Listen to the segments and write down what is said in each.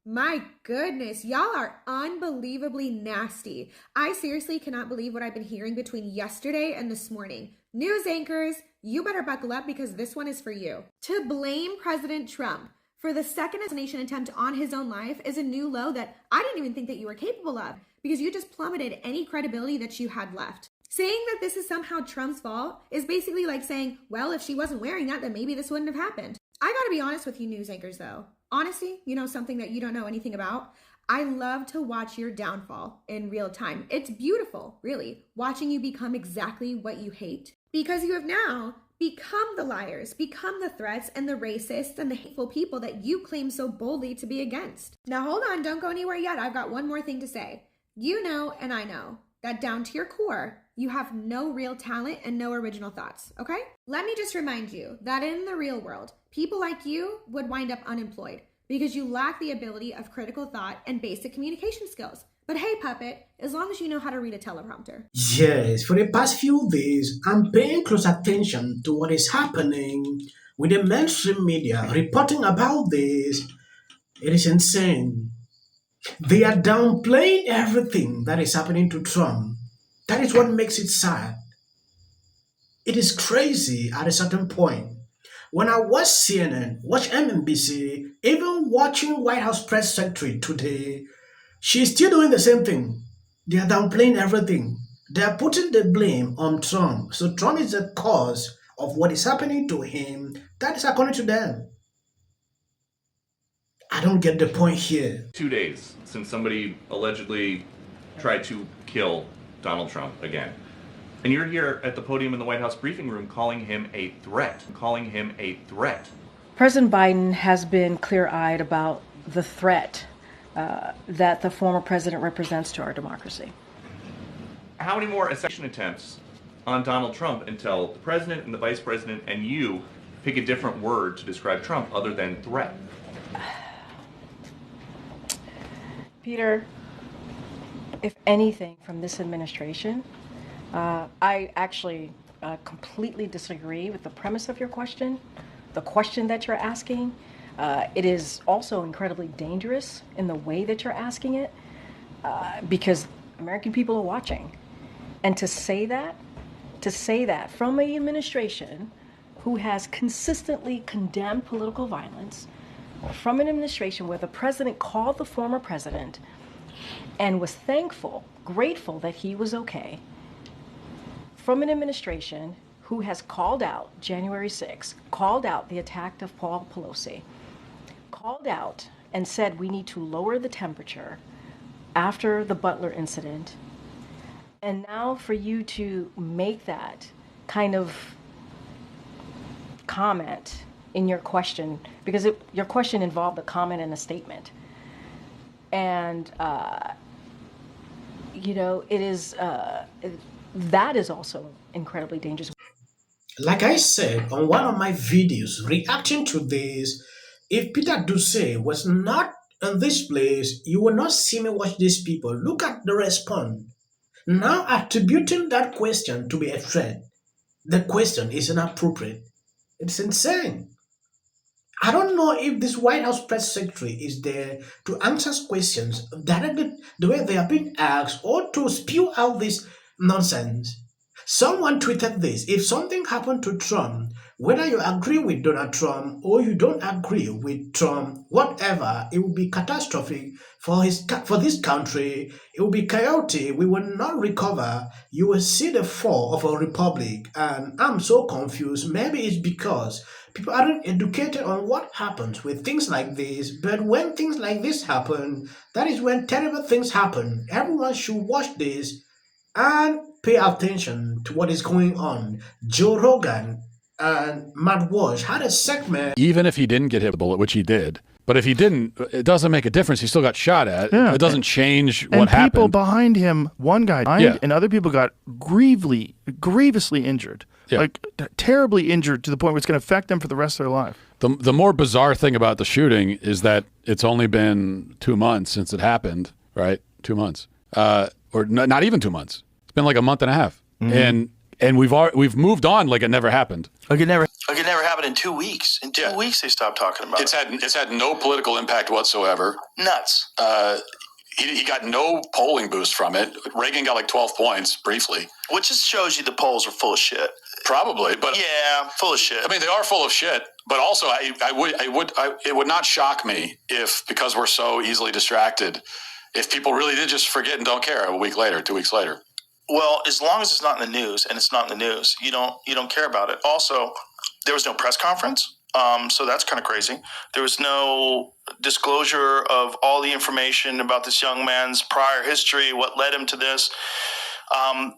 My goodness, y'all are unbelievably nasty. I seriously cannot believe what I've been hearing between yesterday and this morning. News anchors, you better buckle up because this one is for you. To blame President Trump for the second assassination attempt on his own life is a new low that I didn't even think that you were capable of, because you just plummeted any credibility that you had left. Saying that this is somehow Trump's fault is basically like saying, well, if she wasn't wearing that, then maybe this wouldn't have happened. I gotta be honest with you news anchors though. Honesty, you know, something that you don't know anything about. I love to watch your downfall in real time. It's beautiful, really, watching you become exactly what you hate, because you have now become the liars, become the threats and the racists and the hateful people that you claim so boldly to be against. Now hold on, don't go anywhere yet. I've got one more thing to say. You know, and I know, that down to your core, you have no real talent and no original thoughts, okay? Let me just remind you that in the real world, people like you would wind up unemployed because you lack the ability of critical thought and basic communication skills. But hey, Puppet, as long as you know how to read a teleprompter. Yes, for the past few days, I'm paying close attention to what is happening with the mainstream media reporting about this. It is insane. They are downplaying everything that is happening to Trump. That is what makes it sad. It is crazy at a certain point. When I watch CNN, watch MNBC, even watching White House press secretary today, she's still doing the same thing. They are downplaying everything. They are putting the blame on Trump. So Trump is the cause of what is happening to him. That is according to them. I don't get the point here. 2 days since somebody allegedly tried to kill Donald Trump again. And you're here at the podium in the White House briefing room calling him a threat. President Biden has been clear-eyed about the threat that the former president represents to our democracy. How many more assassination attempts on Donald Trump until the president and the vice president and you pick a different word to describe Trump other than threat? Peter, if anything from this administration, I actually completely disagree with the premise of your question, the question that you're asking. It is also incredibly dangerous in the way that you're asking it, because American people are watching. And to say that from an administration who has consistently condemned political violence, from an administration where the president called the former president and was thankful, grateful that he was okay, from an administration who has called out January 6th, called out the attack of Paul Pelosi, called out and said we need to lower the temperature after the Butler incident, and now for you to make that kind of comment in your question, because your question involved a comment and a statement. And, it is, that is also incredibly dangerous. Like I said on one of my videos reacting to this, if Peter Duce was not in this place, you will not see me watch these people. Look at the response. Now attributing that question to be a threat, the question is inappropriate. It's insane. I don't know if this White House press secretary is there to answer questions directly the way they are being asked, or to spew out this nonsense. Someone tweeted this: if something happened to Trump, whether you agree with Donald Trump or you don't agree with Trump, whatever, it will be catastrophic for this country. It will be chaotic. We will not recover. You will see the fall of a republic. And I'm so confused. Maybe it's because people aren't educated on what happens with things like this. But when things like this happen, that is when terrible things happen. Everyone should watch this and pay attention to what is going on. Joe Rogan and Matt Walsh had a segment. Even if he didn't get hit with a bullet, which he did, but if he didn't, it doesn't make a difference. He still got shot at. Yeah. It doesn't change what happened. And people behind him, one guy died, and other people got grievously injured. Yeah. Like terribly injured to the point where it's going to affect them for the rest of their life. The more bizarre thing about the shooting is that it's only been 2 months since it happened, right? 2 months. Or not even 2 months. It's been like a month and a half. Mm-hmm. And we've moved on like it never happened. Like it never happened in 2 weeks. In 2 weeks, they stopped talking about it. It's had no political impact whatsoever. Nuts. He got no polling boost from it. Reagan got like 12 points briefly. Which just shows you the polls are full of shit. Probably, but yeah, full of shit. I mean, they are full of shit. But also, it would not shock me if, because we're so easily distracted, if people really did just forget and don't care a week later, 2 weeks later. Well, as long as it's not in the news, and it's not in the news, you don't care about it. Also, there was no press conference. So that's kind of crazy. There was no disclosure of all the information about this young man's prior history, what led him to this.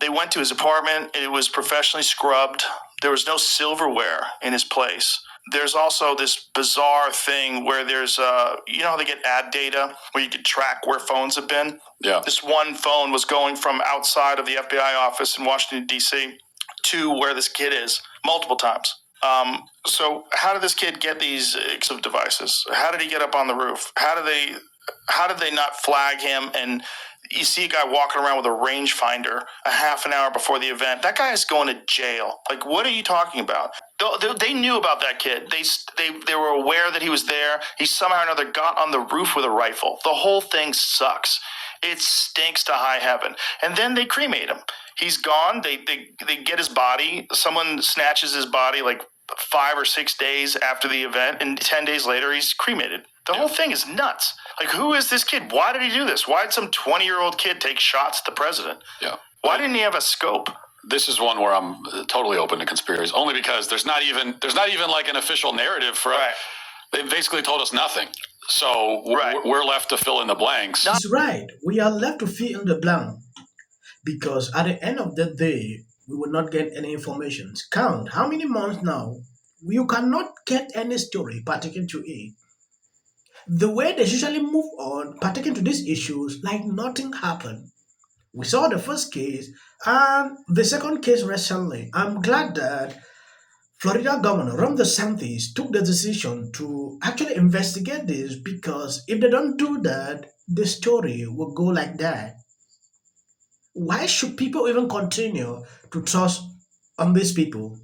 They went to his apartment. It was professionally scrubbed. There was no silverware in his place. There's also this bizarre thing where there's, you know how they get ad data where you can track where phones have been? Yeah. This one phone was going from outside of the FBI office in Washington, D.C. to where this kid is multiple times. So how did this kid get these devices? How did he get up on the roof? How did they not flag him? And you see a guy walking around with a rangefinder a half an hour before the event. That guy is going to jail. Like, what are you talking about? They knew about that kid. They were aware that he was there. He somehow or another got on the roof with a rifle. The whole thing sucks. It stinks to high heaven. And then they cremate him. He's gone. They get his body. Someone snatches his body like 5 or 6 days after the event, and 10 days later, he's cremated. The whole thing is nuts. Like, who is this kid? Why did he do this? Why did some 20-year-old kid take shots at the president? Yeah. Why didn't he have a scope? This is one where I'm totally open to conspiracies, only because there's not even like an official narrative for it. They basically told us nothing. So we're left to fill in the blanks. That's right. We are left to fill in the blank. Because at the end of the day, we will not get any information. Count how many months now, you cannot get any story pertaining to it. The way they usually move on pertaining to these issues, like nothing happened. We saw the first case and the second case recently. I'm glad that Florida Governor Ron DeSantis took the decision to actually investigate this, because if they don't do that, the story will go like that. Why should people even continue to trust on these people?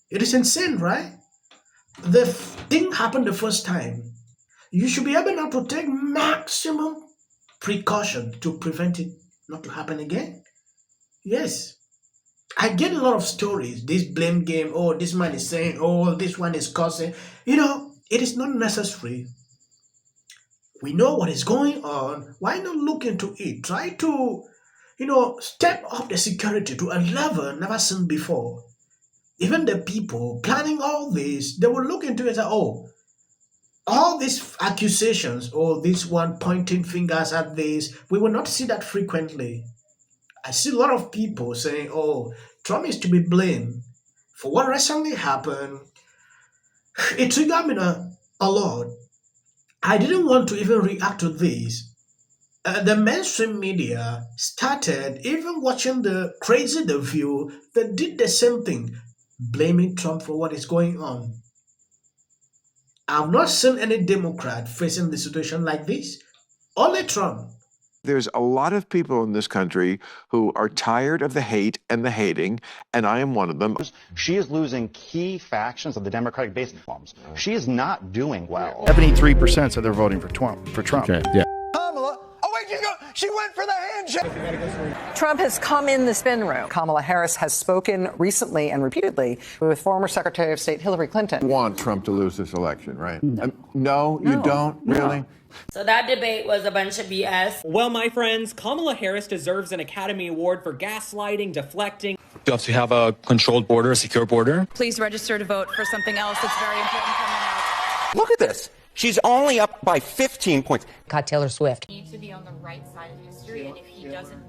It is insane, right? The thing happened the first time. You should be able now to take maximum precaution to prevent it not to happen again. Yes. I get a lot of stories. This blame game, oh, this man is saying, oh, this one is causing. It is not necessary. We know what is going on. Why not look into it? Try to step up the security to a level never seen before. Even the people planning all this, they will look into it and say, oh, all these accusations or this one pointing fingers at this, we will not see that frequently. I see a lot of people saying, oh, Trump is to be blamed for what recently happened. It triggered me a lot. I didn't want to even react to this. The mainstream media started even watching the Crazy The View that did the same thing, blaming Trump for what is going on. I've not seen any Democrat facing the situation like this. Only Trump. There's a lot of people in this country who are tired of the hate and the hating, and I am one of them. She is losing key factions of the Democratic base. She is not doing well. 73% said they're voting for Trump. Okay, yeah. Kamala, she went for the handshake. Trump has come in the spin room. Kamala Harris has spoken recently and repeatedly with former Secretary of State Hillary Clinton. You want Trump to lose this election, right? No, you don't? Really? So that debate was a bunch of BS. Well, my friends, Kamala Harris deserves an Academy Award for gaslighting, deflecting. You have to have a controlled border, a secure border. Please register to vote for something else that's very important coming up. Look at this. She's only up by 15 points. God, Taylor Swift. He needs to be on the right side of history, and if he doesn't win.